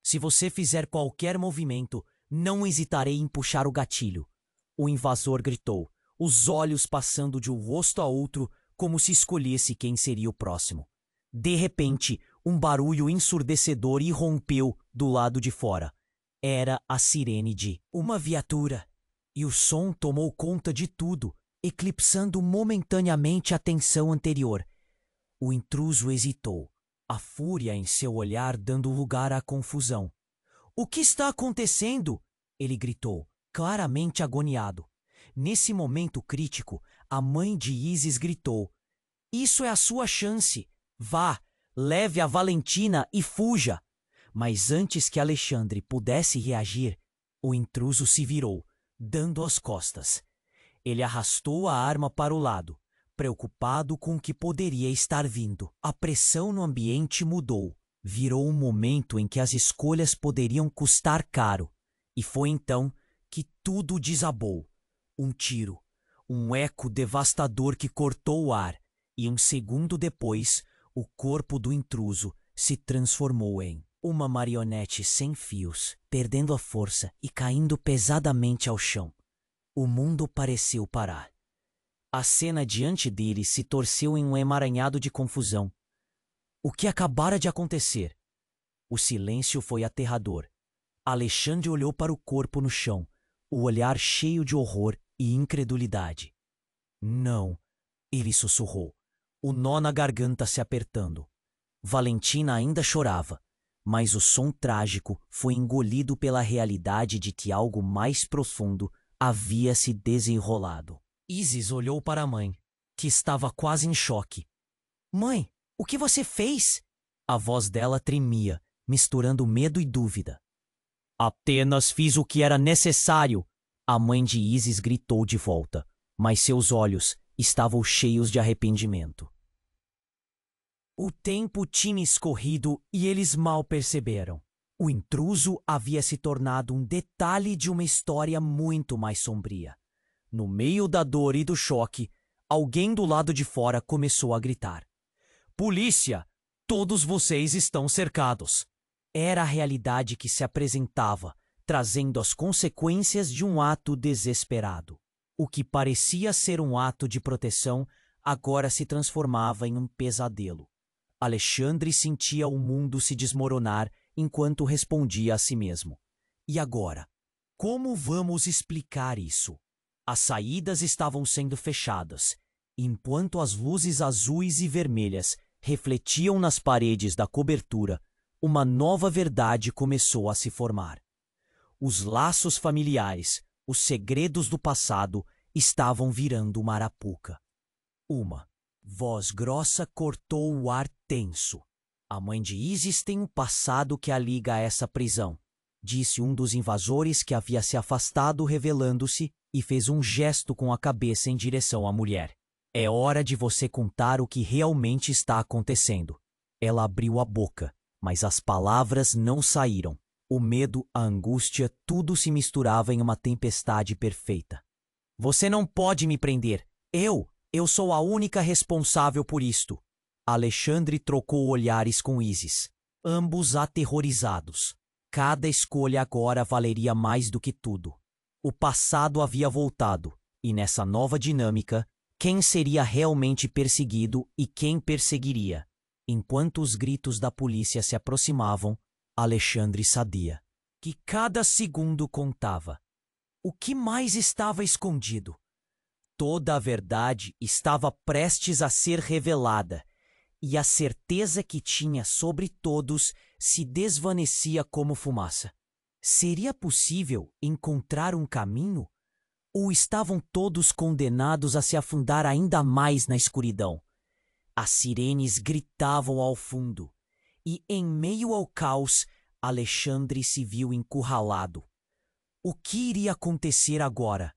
Se você fizer qualquer movimento, não hesitarei em puxar o gatilho. O invasor gritou, os olhos passando de um rosto a outro como se escolhesse quem seria o próximo. De repente, um barulho ensurdecedor irrompeu do lado de fora. Era a sirene de uma viatura. E o som tomou conta de tudo, eclipsando momentaneamente a tensão anterior. O intruso hesitou, a fúria em seu olhar dando lugar à confusão. "O que está acontecendo?" ele gritou, claramente agoniado. Nesse momento crítico, a mãe de Isis gritou: "Isso é a sua chance. Vá, leve a Valentina e fuja." Mas antes que Alexandre pudesse reagir, o intruso se virou, dando as costas. Ele arrastou a arma para o lado, preocupado com o que poderia estar vindo. A pressão no ambiente mudou. Virou um momento em que as escolhas poderiam custar caro. E foi então que tudo desabou. Um tiro, um eco devastador que cortou o ar, e um segundo depois, o corpo do intruso se transformou em uma marionete sem fios, perdendo a força e caindo pesadamente ao chão. O mundo pareceu parar. A cena diante dele se torceu em um emaranhado de confusão. O que acabara de acontecer? O silêncio foi aterrador. Alexandre olhou para o corpo no chão, o olhar cheio de horror e incredulidade. "Não", ele sussurrou, o nó na garganta se apertando. Valentina ainda chorava, mas o som trágico foi engolido pela realidade de que algo mais profundo havia se desenrolado. Isis olhou para a mãe, que estava quase em choque. "Mãe, o que você fez?" A voz dela tremia, misturando medo e dúvida. "Apenas fiz o que era necessário", a mãe de Isis gritou de volta, mas seus olhos estavam cheios de arrependimento. O tempo tinha escorrido e eles mal perceberam. O intruso havia se tornado um detalhe de uma história muito mais sombria. No meio da dor e do choque, alguém do lado de fora começou a gritar: "Polícia! Todos vocês estão cercados!" Era a realidade que se apresentava, trazendo as consequências de um ato desesperado. O que parecia ser um ato de proteção agora se transformava em um pesadelo. Alexandre sentia o mundo se desmoronar enquanto respondia a si mesmo. E agora? Como vamos explicar isso? As saídas estavam sendo fechadas, enquanto as luzes azuis e vermelhas refletiam nas paredes da cobertura. Uma nova verdade começou a se formar. Os laços familiares, os segredos do passado, estavam virando uma arapuca. Uma voz grossa cortou o ar tenso. "A mãe de Isis tem um passado que a liga a essa prisão", disse um dos invasores que havia se afastado, revelando-se, e fez um gesto com a cabeça em direção à mulher. "É hora de você contar o que realmente está acontecendo." Ela abriu a boca, mas as palavras não saíram. O medo, a angústia, tudo se misturava em uma tempestade perfeita. "Você não pode me prender. Eu sou a única responsável por isto." Alexandre trocou olhares com Isis, ambos aterrorizados. Cada escolha agora valeria mais do que tudo. O passado havia voltado, e nessa nova dinâmica, quem seria realmente perseguido e quem perseguiria? Enquanto os gritos da polícia se aproximavam, Alexandre sabia que cada segundo contava. O que mais estava escondido? Toda a verdade estava prestes a ser revelada, e a certeza que tinha sobre todos se desvanecia como fumaça. Seria possível encontrar um caminho? Ou estavam todos condenados a se afundar ainda mais na escuridão? As sirenes gritavam ao fundo, e em meio ao caos, Alexandre se viu encurralado. O que iria acontecer agora?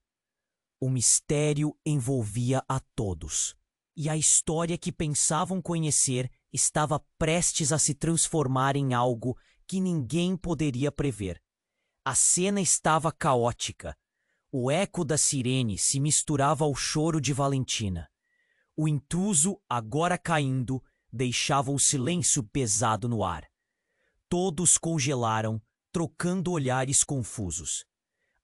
O mistério envolvia a todos, e a história que pensavam conhecer estava prestes a se transformar em algo que ninguém poderia prever. A cena estava caótica. O eco da sirene se misturava ao choro de Valentina. O intruso, agora caindo, deixava o silêncio pesado no ar. Todos congelaram, trocando olhares confusos.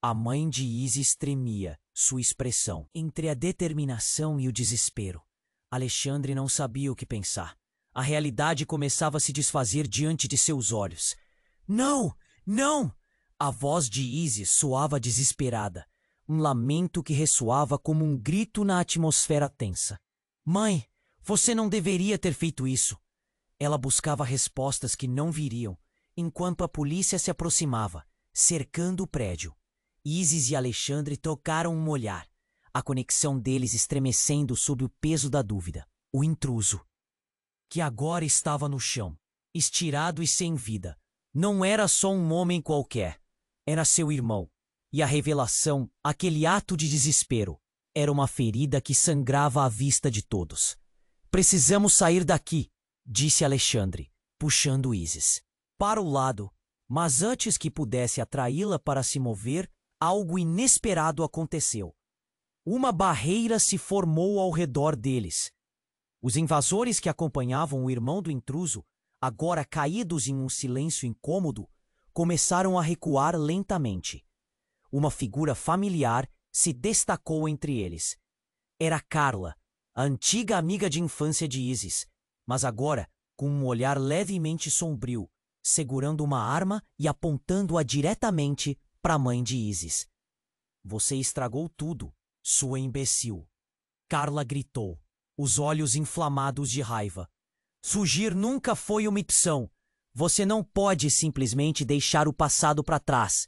A mãe de Isis tremia, sua expressão entre a determinação e o desespero. Alexandre não sabia o que pensar. A realidade começava a se desfazer diante de seus olhos. "Não! Não!" A voz de Isis soava desesperada, um lamento que ressoava como um grito na atmosfera tensa. "Mãe, você não deveria ter feito isso." Ela buscava respostas que não viriam, enquanto a polícia se aproximava, cercando o prédio. Isis e Alexandre trocaram um olhar, a conexão deles estremecendo sob o peso da dúvida. O intruso, que agora estava no chão, estirado e sem vida, não era só um homem qualquer, era seu irmão. E a revelação, aquele ato de desespero, era uma ferida que sangrava à vista de todos. Precisamos sair daqui, disse Alexandre, puxando Isis para o lado, mas antes que pudesse atraí-la para se mover, algo inesperado aconteceu. Uma barreira se formou ao redor deles. Os invasores que acompanhavam o irmão do intruso, agora caídos em um silêncio incômodo, começaram a recuar lentamente. Uma figura familiar se destacou entre eles. Era Carla, a antiga amiga de infância de Isis, mas agora com um olhar levemente sombrio, segurando uma arma e apontando-a diretamente para a mãe de Isis. Você estragou tudo, sua imbecil. Carla gritou, os olhos inflamados de raiva. Fugir nunca foi uma opção. Você não pode simplesmente deixar o passado para trás.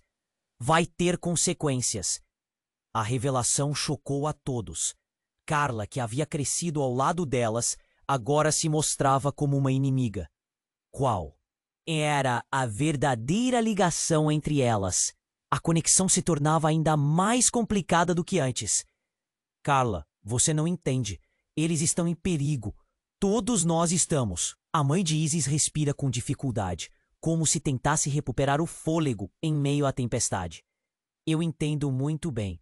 Vai ter consequências. A revelação chocou a todos. Carla, que havia crescido ao lado delas, agora se mostrava como uma inimiga. Qual era a verdadeira ligação entre elas? A conexão se tornava ainda mais complicada do que antes. Carla, você não entende. Eles estão em perigo. Todos nós estamos. A mãe de Isis respira com dificuldade, como se tentasse recuperar o fôlego em meio à tempestade. Eu entendo muito bem.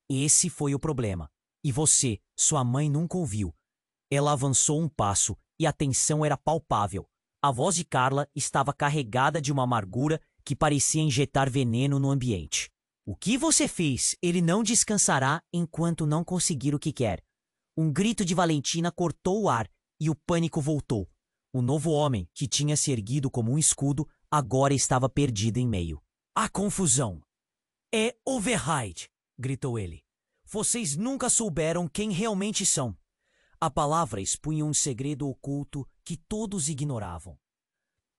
Esse foi o problema. E você, sua mãe, nunca ouviu. Ela avançou um passo e a tensão era palpável. A voz de Carla estava carregada de uma amargura que parecia injetar veneno no ambiente. O que você fez? Ele não descansará enquanto não conseguir o que quer. Um grito de Valentina cortou o ar e o pânico voltou. O novo homem, que tinha se erguido como um escudo, agora estava perdido em meio. A confusão. É override, gritou ele. Vocês nunca souberam quem realmente são. A palavra expunha um segredo oculto que todos ignoravam.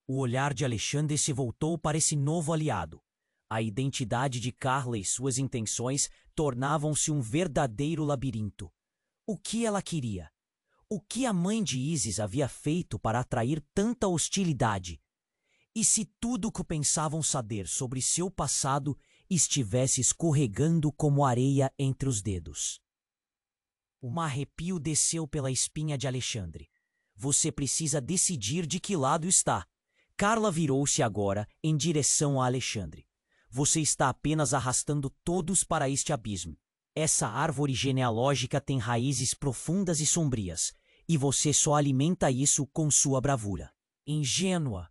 O olhar de Alexandre se voltou para esse novo aliado. A identidade de Carla e suas intenções tornavam-se um verdadeiro labirinto. O que ela queria? O que a mãe de Isis havia feito para atrair tanta hostilidade? E se tudo o que pensavam saber sobre seu passado estivesse escorregando como areia entre os dedos? Um arrepio desceu pela espinha de Alexandre. Você precisa decidir de que lado está. Carla virou-se agora em direção a Alexandre. Você está apenas arrastando todos para este abismo. Essa árvore genealógica tem raízes profundas e sombrias, e você só alimenta isso com sua bravura. Ingênua.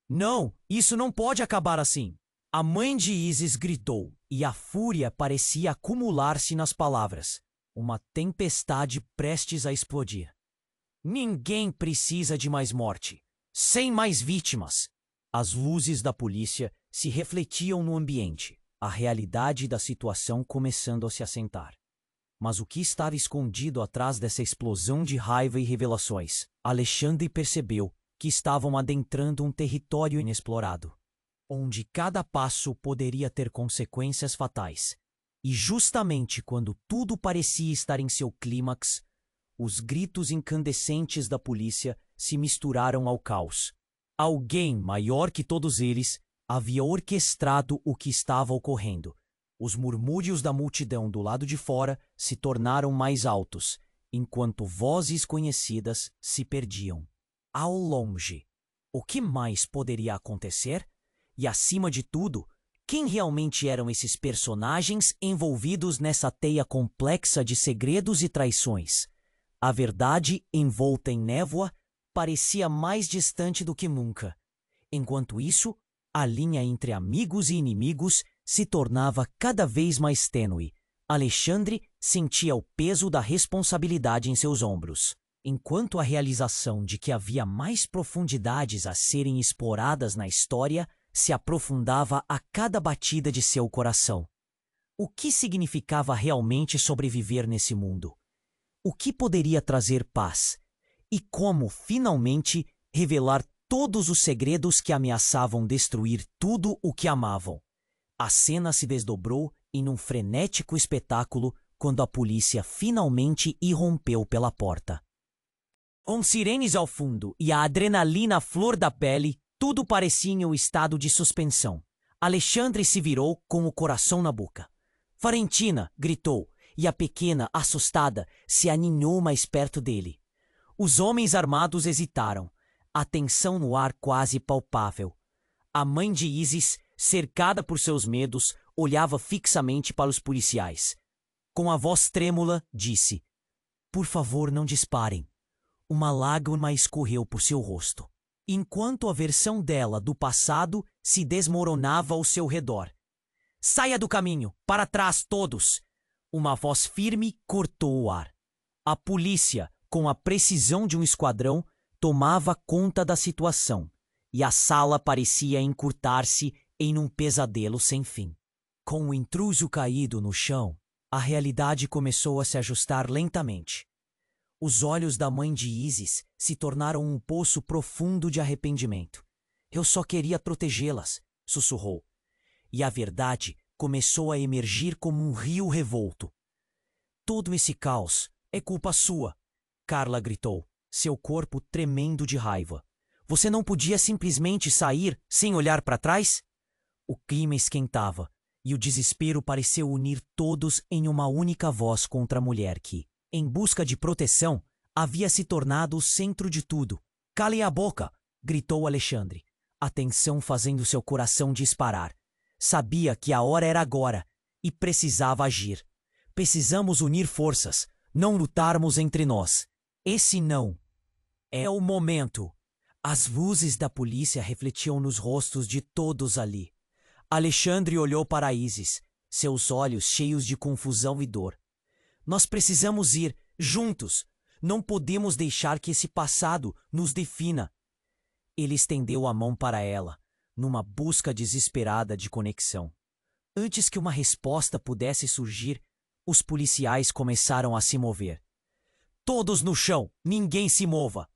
Não, isso não pode acabar assim. A mãe de Isis gritou, e a fúria parecia acumular-se nas palavras. Uma tempestade prestes a explodir. Ninguém precisa de mais morte. Sem mais vítimas. As luzes da polícia se refletiam no ambiente, a realidade da situação começando a se assentar. Mas o que estava escondido atrás dessa explosão de raiva e revelações? Alexandre percebeu que estavam adentrando um território inexplorado, onde cada passo poderia ter consequências fatais. E justamente quando tudo parecia estar em seu clímax, os gritos incandescentes da polícia se misturaram ao caos. Alguém maior que todos eles havia orquestrado o que estava ocorrendo. Os murmúrios da multidão do lado de fora se tornaram mais altos, enquanto vozes conhecidas se perdiam. Ao longe, o que mais poderia acontecer? E, acima de tudo, quem realmente eram esses personagens envolvidos nessa teia complexa de segredos e traições? A verdade, envolta em névoa, parecia mais distante do que nunca. Enquanto isso, a linha entre amigos e inimigos se tornava cada vez mais tênue. Alexandre sentia o peso da responsabilidade em seus ombros, enquanto a realização de que havia mais profundidades a serem exploradas na história se aprofundava a cada batida de seu coração. O que significava realmente sobreviver nesse mundo? O que poderia trazer paz? E como, finalmente, revelar todos os segredos que ameaçavam destruir tudo o que amavam. A cena se desdobrou em um frenético espetáculo quando a polícia finalmente irrompeu pela porta. Com sirenes ao fundo e a adrenalina à flor da pele, tudo parecia em um estado de suspensão. Alexandre se virou com o coração na boca. Valentina gritou, e a pequena, assustada, se aninhou mais perto dele. Os homens armados hesitaram, a tensão no ar quase palpável. A mãe de Isis, cercada por seus medos, olhava fixamente para os policiais. Com a voz trêmula, disse: "Por favor, não disparem." Uma lágrima escorreu por seu rosto, enquanto a versão dela do passado se desmoronava ao seu redor. "Saia do caminho! Para trás, todos!" Uma voz firme cortou o ar. A polícia, com a precisão de um esquadrão, tomava conta da situação, e a sala parecia encurtar-se em um pesadelo sem fim. Com o intruso caído no chão, a realidade começou a se ajustar lentamente. Os olhos da mãe de Isis se tornaram um poço profundo de arrependimento. "Eu só queria protegê-las", sussurrou. E a verdade começou a emergir como um rio revolto. "Todo esse caos é culpa sua", Carla gritou, seu corpo tremendo de raiva. "Você não podia simplesmente sair sem olhar para trás?" O clima esquentava, e o desespero pareceu unir todos em uma única voz contra a mulher que, em busca de proteção, havia se tornado o centro de tudo. "Calem a boca!" gritou Alexandre, a tensão fazendo seu coração disparar. Sabia que a hora era agora e precisava agir. Precisamos unir forças, não lutarmos entre nós. Esse não é o momento. As luzes da polícia refletiam nos rostos de todos ali. Alexandre olhou para Isis, seus olhos cheios de confusão e dor. "Nós precisamos ir juntos. Não podemos deixar que esse passado nos defina." Ele estendeu a mão para ela, numa busca desesperada de conexão. Antes que uma resposta pudesse surgir, os policiais começaram a se mover. "Todos no chão! Ninguém se mova!"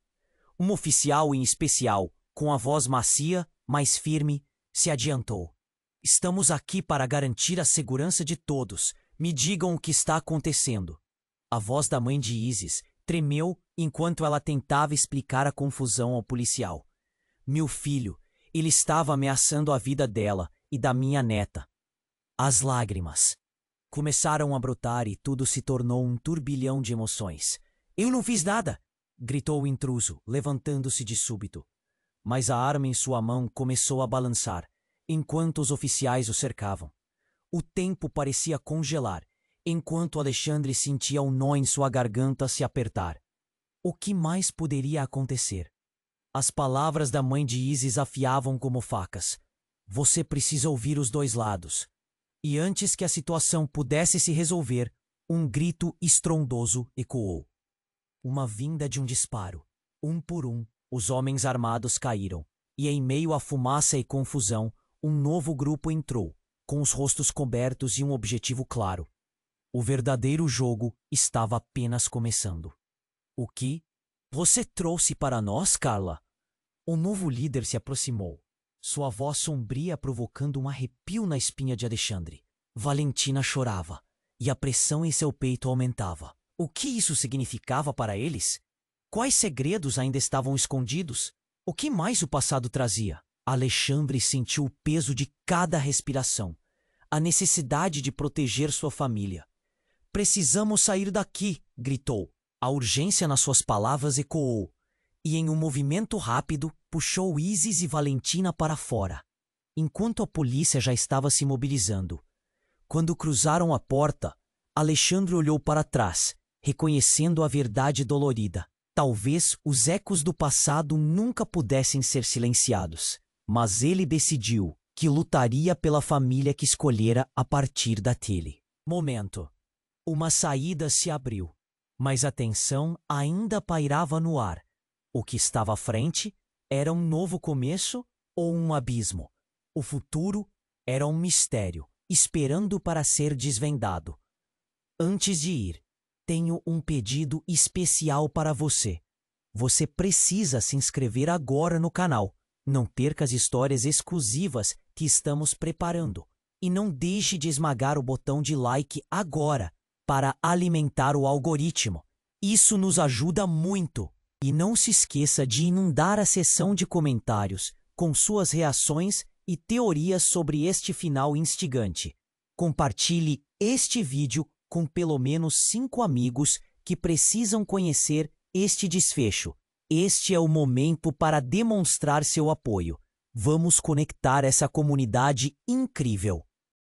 Um oficial em especial, com a voz macia, mas firme, se adiantou. "Estamos aqui para garantir a segurança de todos. Me digam o que está acontecendo." A voz da mãe de Isis tremeu enquanto ela tentava explicar a confusão ao policial. "Meu filho, ele estava ameaçando a vida dela e da minha neta." As lágrimas começaram a brotar e tudo se tornou um turbilhão de emoções. "Eu não fiz nada!" gritou o intruso, levantando-se de súbito. Mas a arma em sua mão começou a balançar, enquanto os oficiais o cercavam. O tempo parecia congelar, enquanto Alexandre sentia um nó em sua garganta se apertar. O que mais poderia acontecer? As palavras da mãe de Isis afiavam como facas. "Você precisa ouvir os dois lados." E antes que a situação pudesse se resolver, um grito estrondoso ecoou. Uma vinda de um disparo. Um por um, os homens armados caíram, e em meio à fumaça e confusão, um novo grupo entrou, com os rostos cobertos e um objetivo claro. O verdadeiro jogo estava apenas começando. "O que você trouxe para nós, Carla?" O novo líder se aproximou, sua voz sombria provocando um arrepio na espinha de Alexandre. Valentina chorava, e a pressão em seu peito aumentava. O que isso significava para eles? Quais segredos ainda estavam escondidos? O que mais o passado trazia? Alexandre sentiu o peso de cada respiração, a necessidade de proteger sua família. "Precisamos sair daqui!" gritou. A urgência nas suas palavras ecoou, e em um movimento rápido puxou Isis e Valentina para fora, enquanto a polícia já estava se mobilizando. Quando cruzaram a porta, Alexandre olhou para trás, reconhecendo a verdade dolorida. Talvez os ecos do passado nunca pudessem ser silenciados, mas ele decidiu que lutaria pela família que escolhera a partir daquele momento. Uma saída se abriu, mas a tensão ainda pairava no ar. O que estava à frente era um novo começo ou um abismo. O futuro era um mistério, esperando para ser desvendado. Antes de ir, tenho um pedido especial para você. Você precisa se inscrever agora no canal. Não perca as histórias exclusivas que estamos preparando. E não deixe de esmagar o botão de like agora para alimentar o algoritmo. Isso nos ajuda muito. E não se esqueça de inundar a seção de comentários com suas reações e teorias sobre este final instigante. Compartilhe este vídeo com pelo menos 5 amigos que precisam conhecer este desfecho. Este é o momento para demonstrar seu apoio. Vamos conectar essa comunidade incrível.